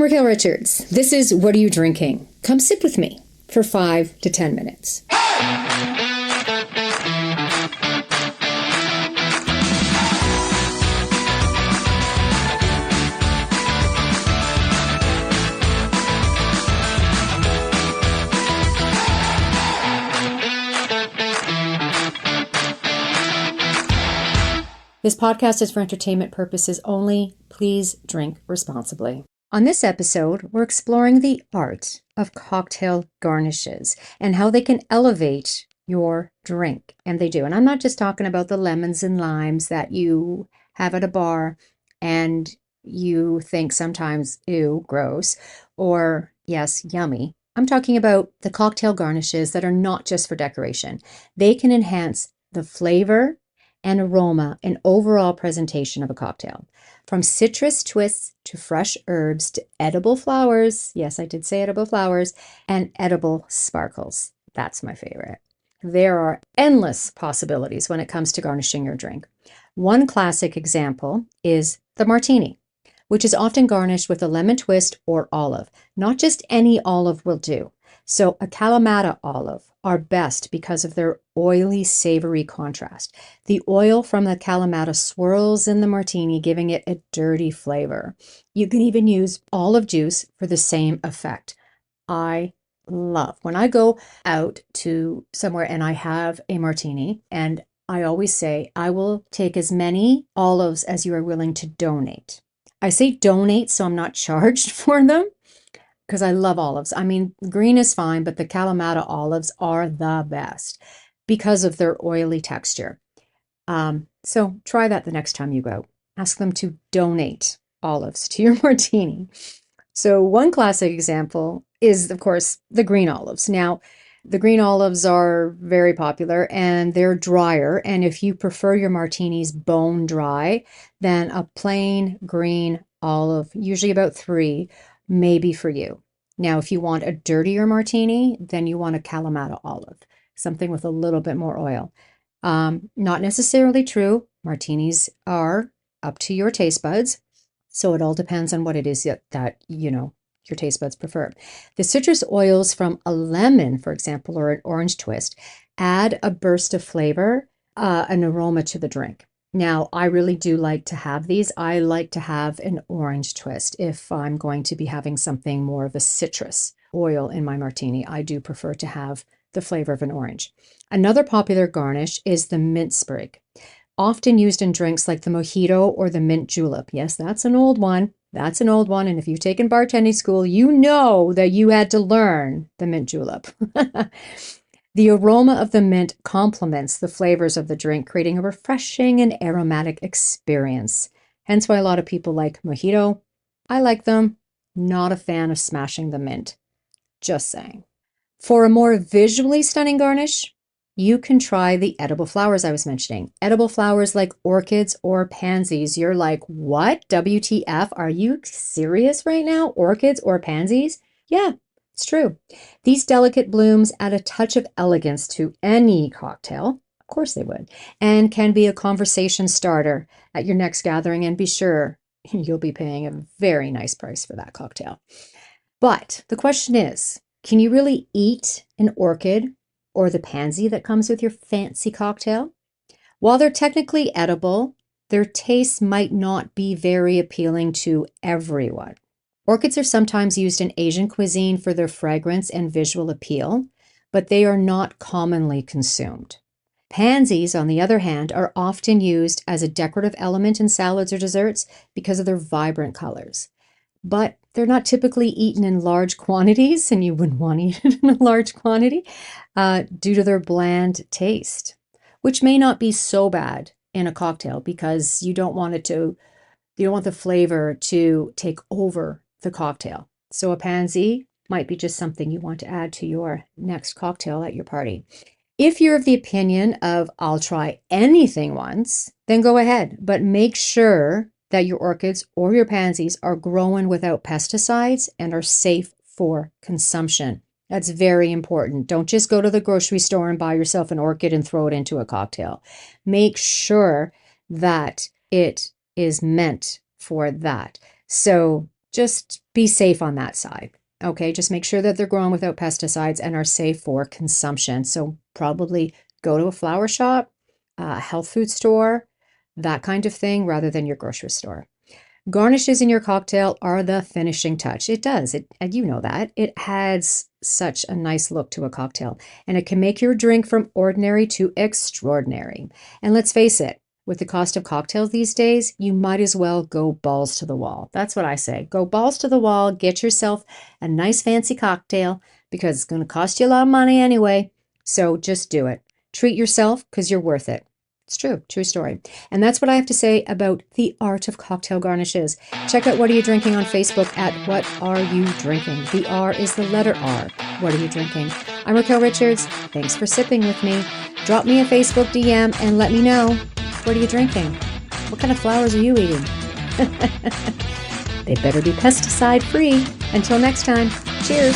Raquel Richards. This is What Are You Drinking? Come sit with me for 5 to 10 minutes. This podcast is for entertainment purposes only. Please drink responsibly. On this episode, we're exploring the art of cocktail garnishes and how they can elevate your drink. And they do. And I'm not just talking about the lemons and limes that you have at a bar and you think sometimes, ew, gross, or yes, yummy. I'm talking about the cocktail garnishes that are not just for decoration. They can enhance the flavor and aroma and overall presentation of a cocktail. From citrus twists to fresh herbs to edible flowers, yes, I did say edible flowers, and edible sparkles. That's my favorite. There are endless possibilities when it comes to garnishing your drink. One classic example is the Martini, which is often garnished with a lemon twist or olive. Not just any olive will do. So a Kalamata olive are best because of their oily, savory contrast. The oil from the Kalamata swirls in the Martini, giving it a dirty flavor. You can even use olive juice for the same effect. I love when I go out to somewhere and I have a Martini, and I always say, I will take as many olives as you are willing to donate. I say donate, so I'm not charged for them, because I love olives. I mean, green is fine, but the Kalamata olives are the best because of their oily texture. So try that the next time you go. Ask them to donate olives to your Martini. So one classic example is, of course, the green olives. Now, the green olives are very popular and they're drier. And if you prefer your Martinis bone dry, then a plain green olive, usually about 3, may be for you. Now, if you want a dirtier Martini, then you want a Kalamata olive, something with a little bit more oil. Not necessarily true. Martinis are up to your taste buds. So it all depends on what it is that your taste buds prefer. The citrus oils from a lemon, for example, or an orange twist, add a burst of flavor, an aroma to the drink. Now, I really do like to have these. I like to have an orange twist if I'm going to be having something more of a citrus oil in my Martini. I do prefer to have the flavor of an orange. Another popular garnish is the mint sprig, often used in drinks like the Mojito or the Mint Julep. Yes, that's an old one. That's an old one. And if you've taken bartending school, you know that you had to learn the Mint Julep. The aroma of the mint complements the flavors of the drink, creating a refreshing and aromatic experience. Hence why a lot of people like Mojito. I like them. Not a fan of smashing the mint. Just saying. For a more visually stunning garnish, you can try the edible flowers I was mentioning. Edible flowers like orchids or pansies. You're like, what? WTF? Are you serious right now? Orchids or pansies? Yeah. It's true. These delicate blooms add a touch of elegance to any cocktail. Of course they would. And can be a conversation starter at your next gathering. And be sure you'll be paying a very nice price for that cocktail. But the question is, can you really eat an orchid or the pansy that comes with your fancy cocktail? While they're technically edible, their taste might not be very appealing to everyone. Orchids are sometimes used in Asian cuisine for their fragrance and visual appeal, but they are not commonly consumed. Pansies, on the other hand, are often used as a decorative element in salads or desserts because of their vibrant colors. But they're not typically eaten in large quantities, and you wouldn't want to eat it in a large quantity due to their bland taste, which may not be so bad in a cocktail because you don't want the flavor to take over the cocktail. So a pansy might be just something you want to add to your next cocktail at your party. If you're of the opinion of I'll try anything once, then go ahead, but make sure that your orchids or your pansies are grown without pesticides and are safe for consumption. That's very important. Don't just go to the grocery store and buy yourself an orchid and throw it into a cocktail. Make sure that it is meant for that. So just be safe on that side. Okay, just make sure that they're grown without pesticides and are safe for consumption. So probably go to a flower shop, a health food store, that kind of thing, rather than your grocery store. Garnishes in your cocktail are the finishing touch. It does, and you know that. It adds such a nice look to a cocktail, and it can make your drink from ordinary to extraordinary. And let's face it, with the cost of cocktails these days, you might as well go balls to the wall. That's what I say. Go balls to the wall, get yourself a nice fancy cocktail, because it's going to cost you a lot of money anyway. So just do it. Treat yourself because you're worth it. It's true story. And that's what I have to say about the art of cocktail garnishes. Check out What Are You Drinking on Facebook at What Are You Drinking? The R is the letter R. What are you drinking? I'm Raquel Richards. Thanks for sipping with me. Drop me a Facebook DM and let me know, what are you drinking? What kind of flowers are you eating? They better be pesticide free. Until next time, cheers.